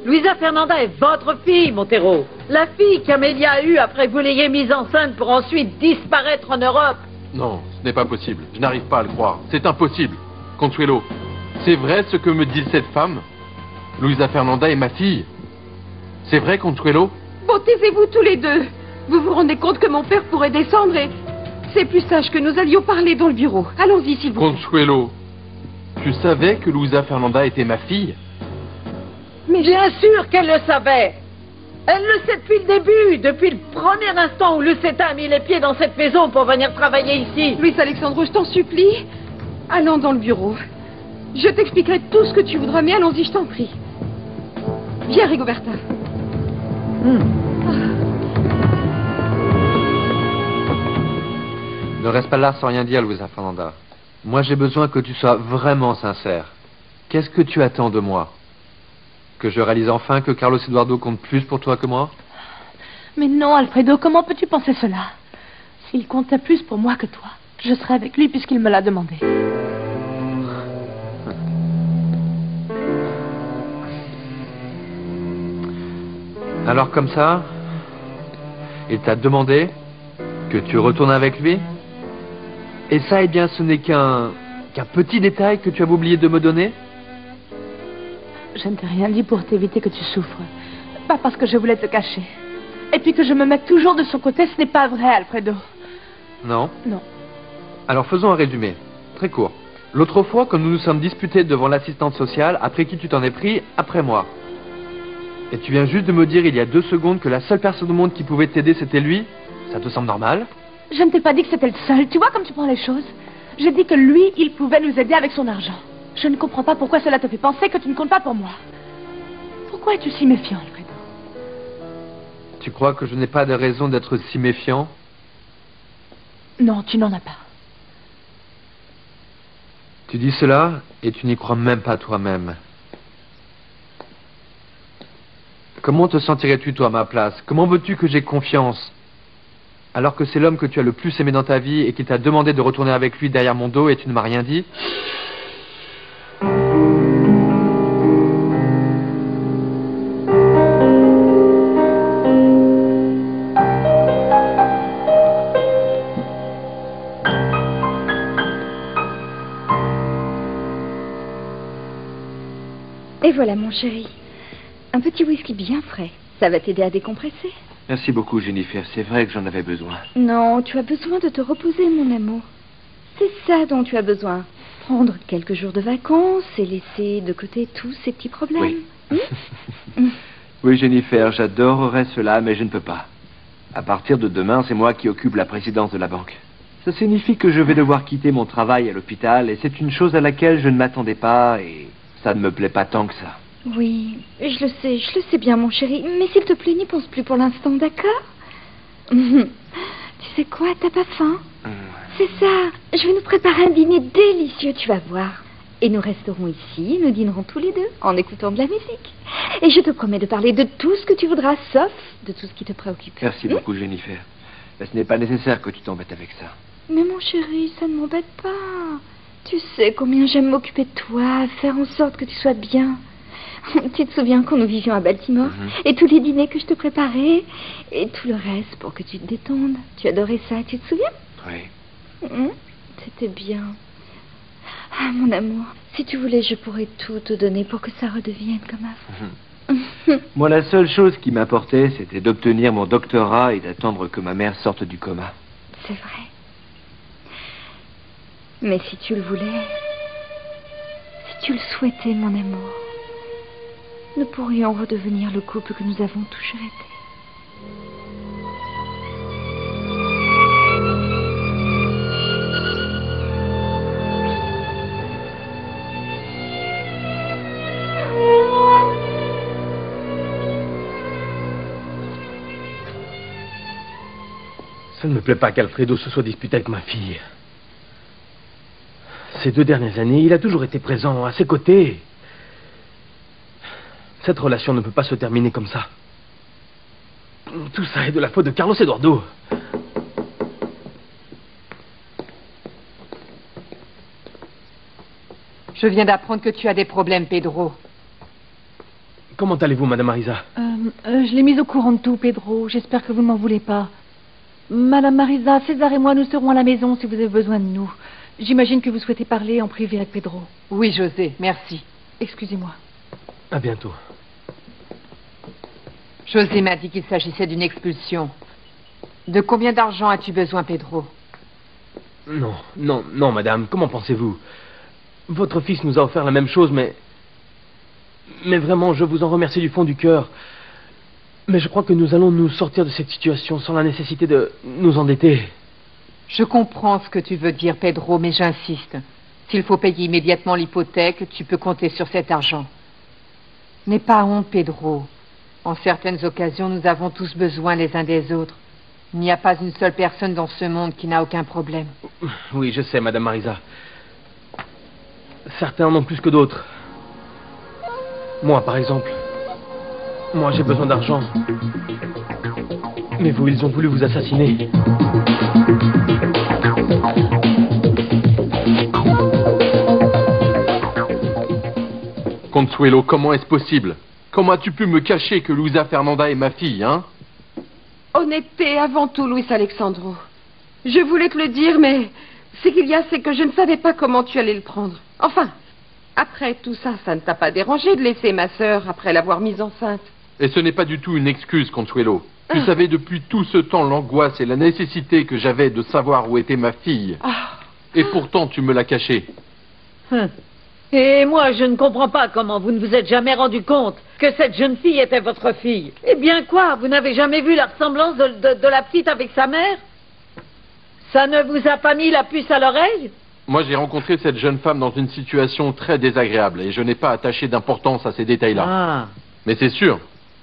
Luisa Fernanda est votre fille, Montero. La fille qu'Amélia a eue après que vous l'ayez mise enceinte pour ensuite disparaître en Europe. Non, ce n'est pas possible. Je n'arrive pas à le croire. C'est impossible. Consuelo, c'est vrai ce que me dit cette femme? Luisa Fernanda est ma fille. C'est vrai, Consuelo? Bon, taisez-vous tous les deux. Vous vous rendez compte que mon père pourrait descendre et... C'est plus sage que nous allions parler dans le bureau. Allons-y, s'il vous plaît. Consuelo, tu savais que Luisa Fernanda était ma fille? Mais bien sûr qu'elle le savait. Elle le sait depuis le début, depuis le premier instant où Lucetta a mis les pieds dans cette maison pour venir travailler ici. Luis Alexandro, je t'en supplie. Allons dans le bureau. Je t'expliquerai tout ce que tu voudras, mais allons-y, je t'en prie. Viens, Rigoberta. Ne reste pas là sans rien dire, Luisa Fernanda. Moi, j'ai besoin que tu sois vraiment sincère. Qu'est-ce que tu attends de moi? Que je réalise enfin que Carlos Eduardo compte plus pour toi que moi? Mais non, Alfredo, comment peux-tu penser cela? S'il comptait plus pour moi que toi, je serais avec lui puisqu'il me l'a demandé. Alors comme ça, il t'a demandé que tu retournes avec lui? Et ça, eh bien, ce n'est qu'un petit détail que tu avais oublié de me donner? Je ne t'ai rien dit pour t'éviter que tu souffres. Pas parce que je voulais te cacher. Et puis que je me mette toujours de son côté, ce n'est pas vrai, Alfredo. Non? Non. Alors faisons un résumé, très court. L'autre fois, quand nous nous sommes disputés devant l'assistante sociale, après qui tu t'en es pris, après moi. Et tu viens juste de me dire il y a 2 secondes que la seule personne au monde qui pouvait t'aider, c'était lui? Ça te semble normal? Je ne t'ai pas dit que c'était le seul. Tu vois comme tu prends les choses? J'ai dit que lui, il pouvait nous aider avec son argent. Je ne comprends pas pourquoi cela te fait penser que tu ne comptes pas pour moi. Pourquoi es-tu si méfiant, Alfredo? Tu crois que je n'ai pas de raison d'être si méfiant? Non, tu n'en as pas. Tu dis cela et tu n'y crois même pas toi-même. Comment te sentirais-tu, toi, à ma place? Comment veux-tu que j'aie confiance? Alors que c'est l'homme que tu as le plus aimé dans ta vie et qui t'a demandé de retourner avec lui derrière mon dos et tu ne m'as rien dit? Et voilà, mon chéri. Un petit whisky bien frais. Ça va t'aider à décompresser. Merci beaucoup, Jennifer. C'est vrai que j'en avais besoin. Non, tu as besoin de te reposer, mon amour. C'est ça dont tu as besoin. Prendre quelques jours de vacances et laisser de côté tous ces petits problèmes. Oui. Oui, Jennifer, j'adorerais cela, mais je ne peux pas. À partir de demain, c'est moi qui occupe la présidence de la banque. Ça signifie que je vais devoir quitter mon travail à l'hôpital, et c'est une chose à laquelle je ne m'attendais pas, et ça ne me plaît pas tant que ça. Oui, je le sais bien, mon chéri. Mais s'il te plaît, n'y pense plus pour l'instant, d'accord? Tu sais quoi, t'as pas faim? C'est ça. Je vais nous préparer un dîner délicieux, tu vas voir. Et nous resterons ici, nous dînerons tous les deux, en écoutant de la musique. Et je te promets de parler de tout ce que tu voudras, sauf de tout ce qui te préoccupe. Merci beaucoup, Jennifer. Mais ce n'est pas nécessaire que tu t'embêtes avec ça. Mais mon chéri, ça ne m'embête pas. Tu sais combien j'aime m'occuper de toi, faire en sorte que tu sois bien. Tu te souviens quand nous vivions à Baltimore? Et tous les dîners que je te préparais, et tout le reste pour que tu te détendes. Tu adorais ça, tu te souviens? Oui. C'était bien. Ah, mon amour, si tu voulais, je pourrais tout te donner pour que ça redevienne comme avant. Moi, la seule chose qui m'importait, c'était d'obtenir mon doctorat et d'attendre que ma mère sorte du coma. C'est vrai. Mais si tu le voulais, si tu le souhaitais, mon amour, nous pourrions redevenir le couple que nous avons toujours été. Ça ne me plaît pas qu'Alfredo se soit disputé avec ma fille. Ces 2 dernières années, il a toujours été présent, à ses côtés. Cette relation ne peut pas se terminer comme ça. Tout ça est de la faute de Carlos Eduardo. Je viens d'apprendre que tu as des problèmes, Pedro. Comment allez-vous, Madame Marisa? Je l'ai mise au courant de tout, Pedro. J'espère que vous ne m'en voulez pas. Madame Marisa, César et moi, nous serons à la maison si vous avez besoin de nous. J'imagine que vous souhaitez parler en privé avec Pedro. Oui, José, merci. Excusez-moi. À bientôt. José m'a dit qu'il s'agissait d'une expulsion. De combien d'argent as-tu besoin, Pedro? Non, madame. Comment pensez-vous? Votre fils nous a offert la même chose, mais vraiment, je vous en remercie du fond du cœur. Mais je crois que nous allons nous sortir de cette situation sans la nécessité de nous endetter. Je comprends ce que tu veux dire, Pedro, mais j'insiste. S'il faut payer immédiatement l'hypothèque, tu peux compter sur cet argent. N'aie pas honte, Pedro. En certaines occasions, nous avons tous besoin les uns des autres. Il n'y a pas une seule personne dans ce monde qui n'a aucun problème. Oui, je sais, Madame Marisa. Certains en ont plus que d'autres. Moi, par exemple. Moi, j'ai besoin d'argent. Mais vous, ils ont voulu vous assassiner. Consuelo, comment est-ce possible? Comment as-tu pu me cacher que Luisa Fernanda est ma fille, hein? Honnêteté avant tout, Luis Alexandro. Je voulais te le dire, mais ce qu'il y a, c'est que je ne savais pas comment tu allais le prendre. Enfin, après tout ça, ça ne t'a pas dérangé de laisser ma sœur après l'avoir mise enceinte. Et ce n'est pas du tout une excuse, Consuelo. Tu savais depuis tout ce temps l'angoisse et la nécessité que j'avais de savoir où était ma fille. Et pourtant, tu me l'as cachée. Et moi, je ne comprends pas comment vous ne vous êtes jamais rendu compte que cette jeune fille était votre fille. Eh bien quoi, vous n'avez jamais vu la ressemblance de la petite avec sa mère? Ça ne vous a pas mis la puce à l'oreille? Moi, j'ai rencontré cette jeune femme dans une situation très désagréable et je n'ai pas attaché d'importance à ces détails-là. Mais c'est sûr,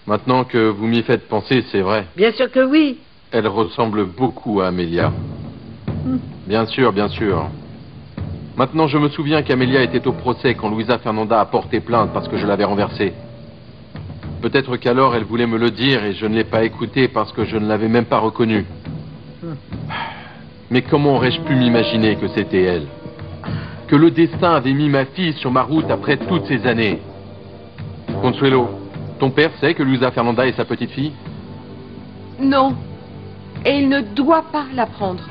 maintenant que vous m'y faites penser, c'est vrai. Bien sûr que oui. Elle ressemble beaucoup à Amelia. Bien sûr, bien sûr. Maintenant, je me souviens qu'Amelia était au procès quand Luisa Fernanda a porté plainte parce que je l'avais renversée. Peut-être qu'alors elle voulait me le dire et je ne l'ai pas écoutée parce que je ne l'avais même pas reconnue. Mais comment aurais-je pu m'imaginer que c'était elle? Que le destin avait mis ma fille sur ma route après toutes ces années? Consuelo, ton père sait que Luisa Fernanda est sa petite fille? Non. Et il ne doit pas l'apprendre.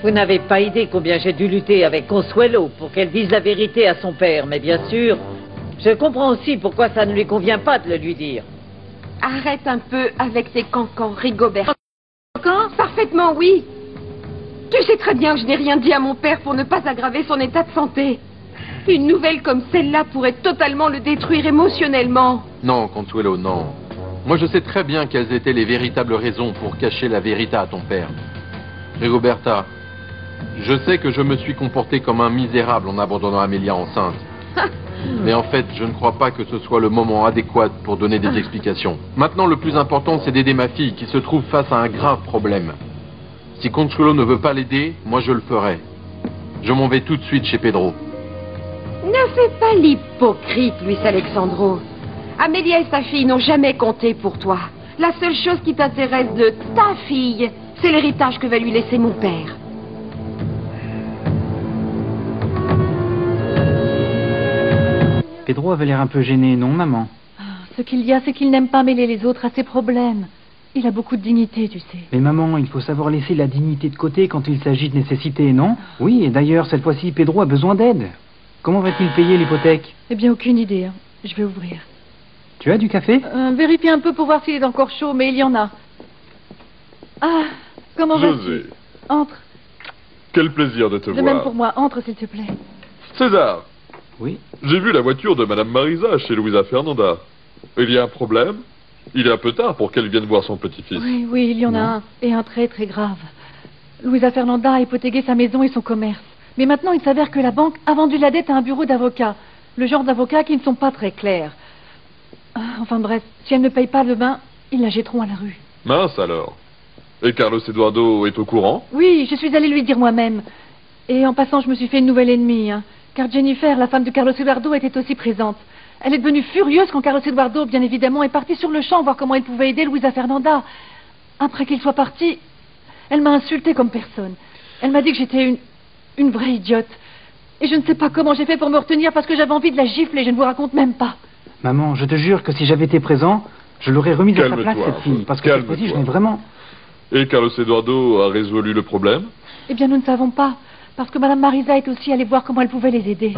Vous n'avez pas idée combien j'ai dû lutter avec Consuelo pour qu'elle dise la vérité à son père, mais bien sûr, je comprends aussi pourquoi ça ne lui convient pas de le lui dire. Arrête un peu avec tes cancans, Rigobert. Cancans? Parfaitement, oui. Tu sais très bien que je n'ai rien dit à mon père pour ne pas aggraver son état de santé. Une nouvelle comme celle-là pourrait totalement le détruire émotionnellement. Non, Consuelo, non. Moi, je sais très bien quelles étaient les véritables raisons pour cacher la vérité à ton père. Rigoberta, je sais que je me suis comporté comme un misérable en abandonnant Amelia enceinte. Mais en fait, je ne crois pas que ce soit le moment adéquat pour donner des explications. Maintenant, le plus important, c'est d'aider ma fille qui se trouve face à un grave problème. Si Consuelo ne veut pas l'aider, moi je le ferai. Je m'en vais tout de suite chez Pedro. Ne fais pas l'hypocrite, Luis Alexandro. Amelia et sa fille n'ont jamais compté pour toi. La seule chose qui t'intéresse de ta fille, c'est l'héritage que va lui laisser mon père. Pedro avait l'air un peu gêné, non, maman? Ce qu'il y a, c'est qu'il n'aime pas mêler les autres à ses problèmes. Il a beaucoup de dignité, tu sais. Mais maman, il faut savoir laisser la dignité de côté quand il s'agit de nécessité, non? Oui, et d'ailleurs, cette fois-ci, Pedro a besoin d'aide. Comment va-t-il payer l'hypothèque? Eh bien, aucune idée. Hein. Je vais ouvrir. Tu as du café? Vérifie un peu pour voir s'il est encore chaud, mais il y en a. Ah, comment vas-tu? José. Entre. Quel plaisir de te De voir. même pour moi. Entre, s'il te plaît. César. Oui. J'ai vu la voiture de Madame Marisa chez Luisa Fernanda. Il y a un problème? Il est un peu tard pour qu'elle vienne voir son petit-fils. Oui, oui, il y en a un. Et un très, très grave. Luisa Fernanda a hypothéqué sa maison et son commerce. Mais maintenant, il s'avère que la banque a vendu la dette à un bureau d'avocats. Le genre d'avocats qui ne sont pas très clairs. Enfin bref, si elle ne paye pas demain, ils la jetteront à la rue. Mince alors. Et Carlos Eduardo est au courant? Oui, je suis allée lui dire moi-même. Et en passant, je me suis fait une nouvelle ennemie. Car Jennifer, la femme de Carlos Eduardo, était aussi présente. Elle est devenue furieuse quand Carlos Eduardo, bien évidemment, est parti sur le champ voir comment il pouvait aider Luisa Fernanda. Après qu'il soit parti, elle m'a insultée comme personne. Elle m'a dit que j'étais une vraie idiote. Et je ne sais pas comment j'ai fait pour me retenir parce que j'avais envie de la gifler, je ne vous raconte même pas. Maman, je te jure que si j'avais été présent, je l'aurais remise à sa place, cette fille. Parce que cette fois-ci, je n'ai vraiment... Et Carlos Eduardo a résolu le problème? Eh bien, nous ne savons pas. Parce que Madame Marisa est aussi allée voir comment elle pouvait les aider.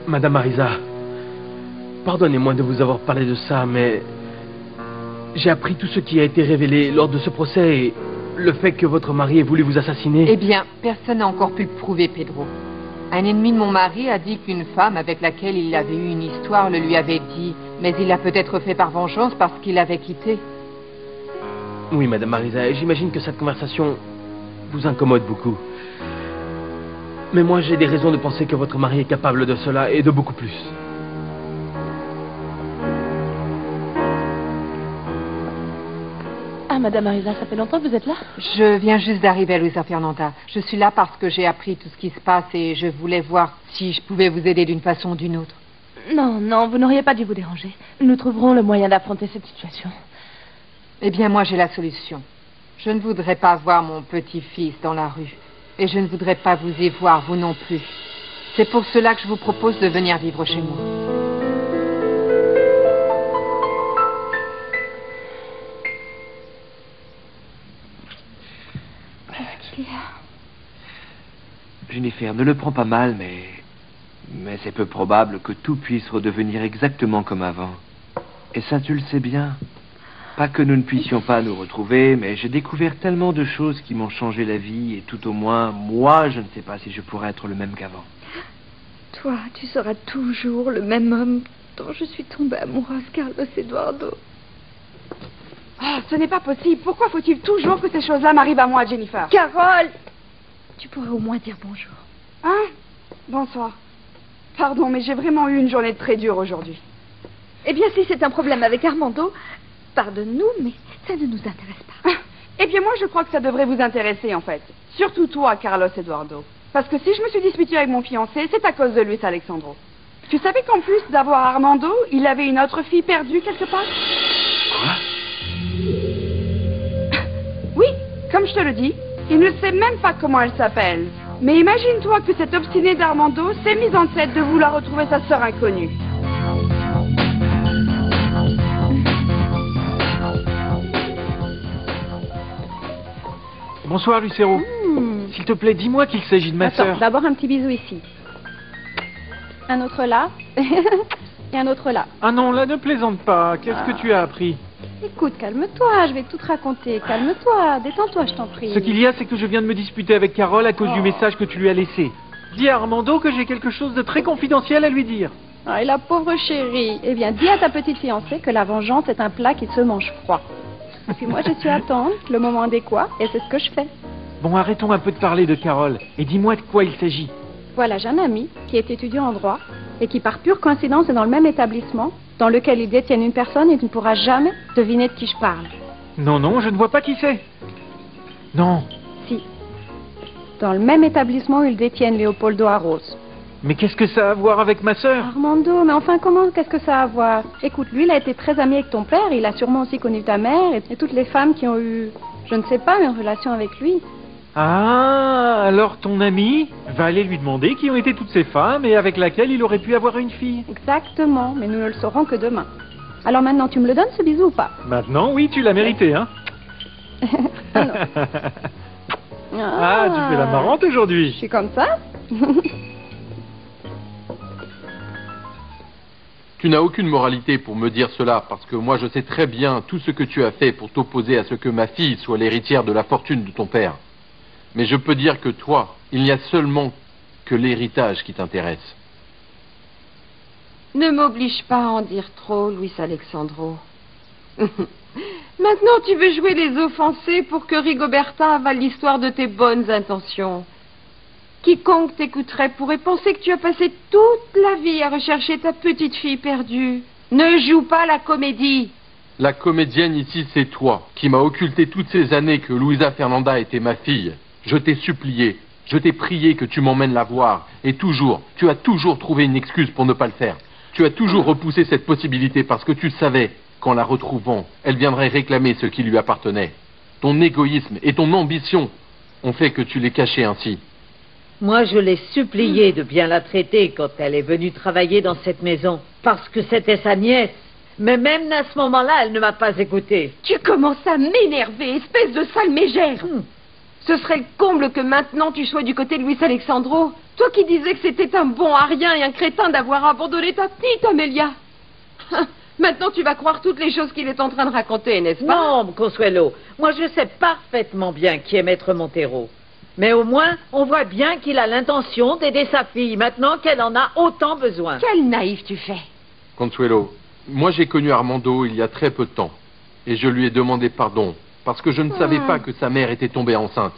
Madame Marisa, pardonnez-moi de vous avoir parlé de ça, mais j'ai appris tout ce qui a été révélé lors de ce procès et le fait que votre mari ait voulu vous assassiner. Eh bien, personne n'a encore pu le prouver, Pedro. Un ennemi de mon mari a dit qu'une femme avec laquelle il avait eu une histoire le lui avait dit, mais il l'a peut-être fait par vengeance parce qu'il l'avait quitté. Oui, Madame Marisa, j'imagine que cette conversation vous incommode beaucoup. Mais moi, j'ai des raisons de penser que votre mari est capable de cela et de beaucoup plus. Ah, Madame Marisa, ça fait longtemps que vous êtes là? Je viens juste d'arriver à Luisa Fernanda. Je suis là parce que j'ai appris tout ce qui se passe et je voulais voir si je pouvais vous aider d'une façon ou d'une autre. Non, non, vous n'auriez pas dû vous déranger. Nous trouverons le moyen d'affronter cette situation. Eh bien, moi, j'ai la solution. Je ne voudrais pas voir mon petit-fils dans la rue. Et je ne voudrais pas vous y voir, vous non plus. C'est pour cela que je vous propose de venir vivre chez moi. Qu'est-ce qu'il y a? Jennifer, ne le prends pas mal, mais c'est peu probable que tout puisse redevenir exactement comme avant. Et ça, tu le sais bien. Pas que nous ne puissions pas nous retrouver, mais j'ai découvert tellement de choses qui m'ont changé la vie, et tout au moins, moi, je ne sais pas si je pourrais être le même qu'avant. Toi, tu seras toujours le même homme dont je suis tombée amoureuse, Carlos Eduardo. Oh, ce n'est pas possible. Pourquoi faut-il toujours que ces choses-là m'arrivent à moi, Jennifer? Carole! Tu pourrais au moins dire bonjour. Hein? Bonsoir. Pardon, mais j'ai vraiment eu une journée très dure aujourd'hui. Eh bien, si c'est un problème avec Armando, Pardonne-nous, mais ça ne nous intéresse pas. Eh bien, moi, je crois que ça devrait vous intéresser, en fait. Surtout toi, Carlos Eduardo. Parce que si je me suis disputée avec mon fiancé, c'est à cause de Luis Alexandro. Tu savais qu'en plus d'avoir Armando, il avait une autre fille perdue quelque part? Quoi? Oui, comme je te le dis, il ne sait même pas comment elle s'appelle. Mais imagine-toi que cet obstiné d'Armando s'est mis en tête de vouloir retrouver sa sœur inconnue. Bonsoir, Lucero. S'il te plaît, dis-moi qu'il s'agit de ma sœur. D'abord un petit bisou ici. Un autre là. Et un autre là. Ah non, là, ne plaisante pas. Qu'est-ce que tu as appris? Écoute, calme-toi, je vais tout te raconter. Calme-toi, détends-toi, je t'en prie. Ce qu'il y a, c'est que je viens de me disputer avec Carole à cause du message que tu lui as laissé. Dis à Armando que j'ai quelque chose de très confidentiel à lui dire. Ah, et la pauvre chérie. Eh bien, dis à ta petite fiancée que la vengeance est un plat qui se mange froid. Et puis moi, je suis à attendre le moment adéquat, et c'est ce que je fais. Bon, arrêtons un peu de parler de Carole, et dis-moi de quoi il s'agit. Voilà, j'ai un ami qui est étudiant en droit, et qui par pure coïncidence est dans le même établissement, dans lequel ils détiennent une personne, et tu ne pourras jamais deviner de qui je parle. Non, non, je ne vois pas qui c'est. Non. Si. Dans le même établissement où ils détiennent Leopoldo Arros. Mais qu'est-ce que ça a à voir avec ma sœur? Armando, mais enfin comment, qu'est-ce que ça a à voir? Écoute, lui, il a été très ami avec ton père, il a sûrement aussi connu ta mère, et toutes les femmes qui ont eu, je ne sais pas, une relation avec lui. Ah, alors ton ami va aller lui demander qui ont été toutes ces femmes et avec laquelle il aurait pu avoir une fille. Exactement, mais nous ne le saurons que demain. Alors maintenant, tu me le donnes ce bisou ou pas? Maintenant, oui, tu l'as mérité, hein? Ah, non. Ah, tu fais la marrante aujourd'hui. Je suis comme ça. Tu n'as aucune moralité pour me dire cela, parce que moi je sais très bien tout ce que tu as fait pour t'opposer à ce que ma fille soit l'héritière de la fortune de ton père. Mais je peux dire que toi, il n'y a seulement que l'héritage qui t'intéresse. Ne m'oblige pas à en dire trop, Luis Alexandro. Maintenant, tu veux jouer les offensés pour que Rigoberta avale l'histoire de tes bonnes intentions. Quiconque t'écouterait pourrait penser que tu as passé toute la vie à rechercher ta petite fille perdue. Ne joue pas la comédie. La comédienne ici, c'est toi, qui m'as occulté toutes ces années que Luisa Fernanda était ma fille. Je t'ai supplié, je t'ai prié que tu m'emmènes la voir, et toujours, tu as toujours trouvé une excuse pour ne pas le faire. Tu as toujours repoussé cette possibilité parce que tu savais qu'en la retrouvant, elle viendrait réclamer ce qui lui appartenait. Ton égoïsme et ton ambition ont fait que tu l'aies cachée ainsi. Moi, je l'ai suppliée de bien la traiter quand elle est venue travailler dans cette maison, parce que c'était sa nièce. Mais même à ce moment-là, elle ne m'a pas écoutée. Tu commences à m'énerver, espèce de sale mégère. Ce serait le comble que maintenant tu sois du côté de Luis Alexandro. Toi qui disais que c'était un bon à rien et un crétin d'avoir abandonné ta petite Amelia. Maintenant tu vas croire toutes les choses qu'il est en train de raconter, n'est-ce pas? Non, Consuelo, moi je sais parfaitement bien qui est Maître Montero. Mais au moins, on voit bien qu'il a l'intention d'aider sa fille, maintenant qu'elle en a autant besoin. Quel naïf tu fais. Consuelo, moi j'ai connu Armando il y a très peu de temps, et je lui ai demandé pardon, parce que je ne savais pas que sa mère était tombée enceinte.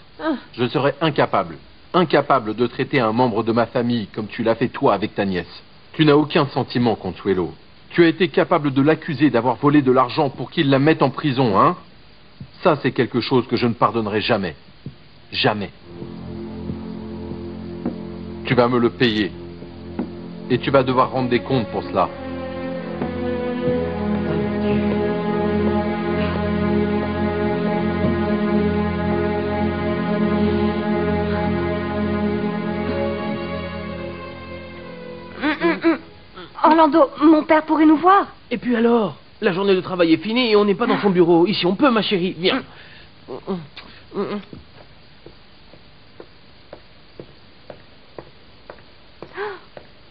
Je serais incapable de traiter un membre de ma famille comme tu l'as fait toi avec ta nièce. Tu n'as aucun sentiment, Consuelo. Tu as été capable de l'accuser d'avoir volé de l'argent pour qu'il la mette en prison, hein? Ça, c'est quelque chose que je ne pardonnerai jamais. Jamais. Tu vas me le payer. Et tu vas devoir rendre des comptes pour cela. Orlando, mon père pourrait nous voir. Et puis alors? La journée de travail est finie et on n'est pas dans son bureau. Ici, on peut, ma chérie. Viens.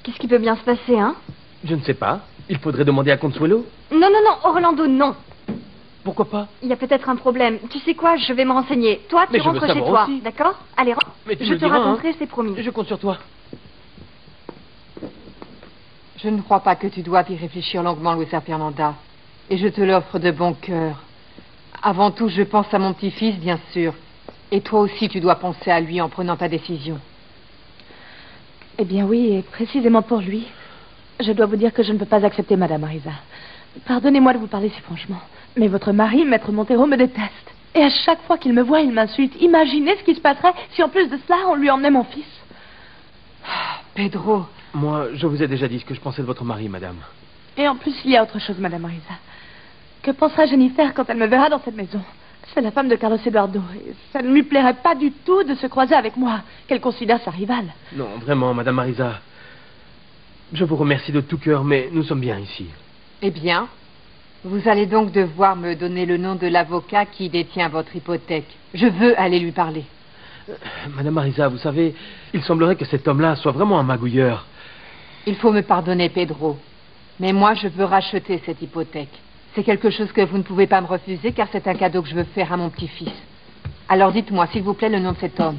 Qu'est-ce qui peut bien se passer, hein? Je ne sais pas. Il faudrait demander à Consuelo. Non, non, non, Orlando, non. Pourquoi pas? Il y a peut-être un problème. Tu sais quoi, je vais me renseigner. Toi, tu rentres chez toi, d'accord? Allez, Mais tu je me te diras, raconterai, hein. c'est promis. Je compte sur toi. Je ne crois pas que tu doives y réfléchir longuement, Luisa Fernanda. Et je te l'offre de bon cœur. Avant tout, je pense à mon petit-fils, bien sûr. Et toi aussi, tu dois penser à lui en prenant ta décision. Eh bien oui, et précisément pour lui. Je dois vous dire que je ne peux pas accepter Madame Marisa. Pardonnez-moi de vous parler si franchement. Mais votre mari, Maître Montero, me déteste. Et à chaque fois qu'il me voit, il m'insulte. Imaginez ce qui se passerait si en plus de cela, on lui emmenait mon fils. Pedro. Moi, je vous ai déjà dit ce que je pensais de votre mari, madame. Et en plus, il y a autre chose, Madame Marisa. Que pensera Jennifer quand elle me verra dans cette maison? C'est la femme de Carlos Eduardo. Et ça ne lui plairait pas du tout de se croiser avec moi, qu'elle considère sa rivale. Non, vraiment, Madame Marisa. Je vous remercie de tout cœur, mais nous sommes bien ici. Eh bien, vous allez donc devoir me donner le nom de l'avocat qui détient votre hypothèque. Je veux aller lui parler. Madame Marisa, vous savez, il semblerait que cet homme-là soit vraiment un magouilleur. Il faut me pardonner, Pedro. Mais moi, je veux racheter cette hypothèque. C'est quelque chose que vous ne pouvez pas me refuser, car c'est un cadeau que je veux faire à mon petit-fils. Alors dites-moi, s'il vous plaît, le nom de cet homme.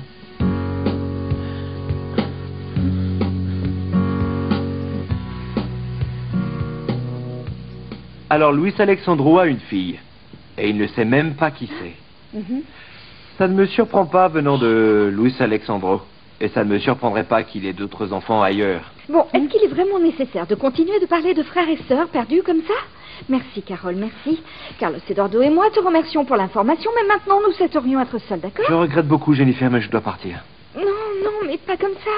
Alors, Luis Alexandro a une fille. Et il ne sait même pas qui c'est. Ça ne me surprend pas venant de Luis Alexandro. Et ça ne me surprendrait pas qu'il ait d'autres enfants ailleurs. Bon, est-ce qu'il est vraiment nécessaire de continuer de parler de frères et sœurs perdus comme ça? Merci, Carole, merci. Carlos Eduardo et moi te remercions pour l'information, mais maintenant nous souhaiterions être seuls, d'accord? Je regrette beaucoup, Jennifer, mais je dois partir. Non, non, mais pas comme ça.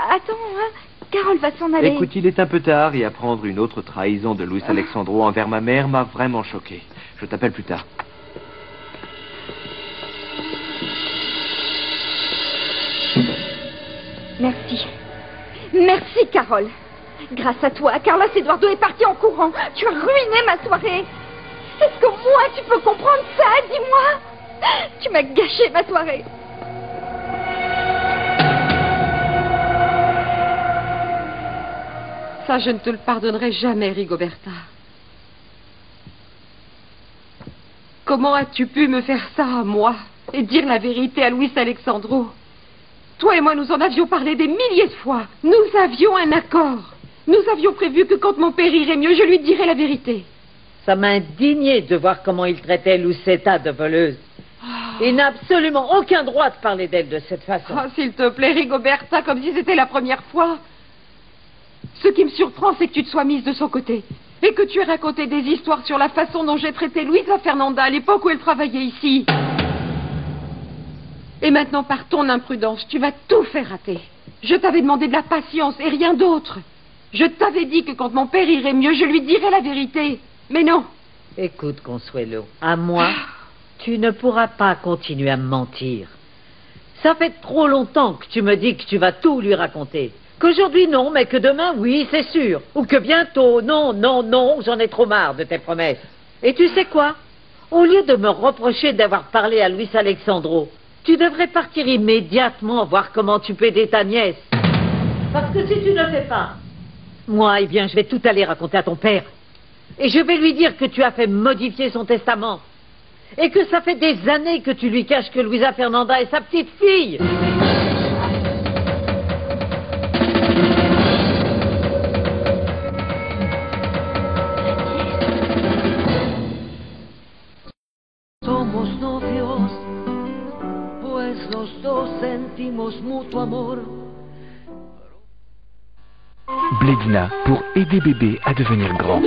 Attends, hein. Carole va s'en aller. Écoute, il est un peu tard et apprendre une autre trahison de Luis Alexandro envers ma mère m'a vraiment choqué. Je t'appelle plus tard. Merci. Merci, Carole. Grâce à toi, Carlos Eduardo est parti en courant. Tu as ruiné ma soirée. Est-ce que moi, tu peux comprendre ça? Dis-moi. Tu m'as gâché ma soirée. Ça, je ne te le pardonnerai jamais, Rigoberta. Comment as-tu pu me faire ça à moi et dire la vérité à Luis Alexandro? Toi et moi, nous en avions parlé des milliers de fois. Nous avions un accord. Nous avions prévu que quand mon père irait mieux, je lui dirais la vérité. Ça m'a indigné de voir comment il traitait Lucetta de voleuse. Il n'a absolument aucun droit de parler d'elle de cette façon. Oh, s'il te plaît, Rigoberta, comme si c'était la première fois. Ce qui me surprend, c'est que tu te sois mise de son côté. Et que tu aies raconté des histoires sur la façon dont j'ai traité Luisa Fernanda à l'époque où elle travaillait ici. Et maintenant, par ton imprudence, tu vas tout faire rater. Je t'avais demandé de la patience et rien d'autre. Je t'avais dit que quand mon père irait mieux, je lui dirais la vérité. Mais non. Écoute, Consuelo, à moi, tu ne pourras pas continuer à me mentir. Ça fait trop longtemps que tu me dis que tu vas tout lui raconter. Qu'aujourd'hui, non, mais que demain, oui, c'est sûr. Ou que bientôt, non, non, non, j'en ai trop marre de tes promesses. Et tu sais quoi? Au lieu de me reprocher d'avoir parlé à Luis Alexandro, tu devrais partir immédiatement voir comment tu peux aider ta nièce. Parce que si tu ne le fais pas, moi, eh bien, je vais tout aller raconter à ton père. Et je vais lui dire que tu as fait modifier son testament. Et que ça fait des années que tu lui caches que Luisa Fernanda est sa petite fille. Somos novios, pues los dos sentimos mutuo amor. Blédina pour aider bébé à devenir grand.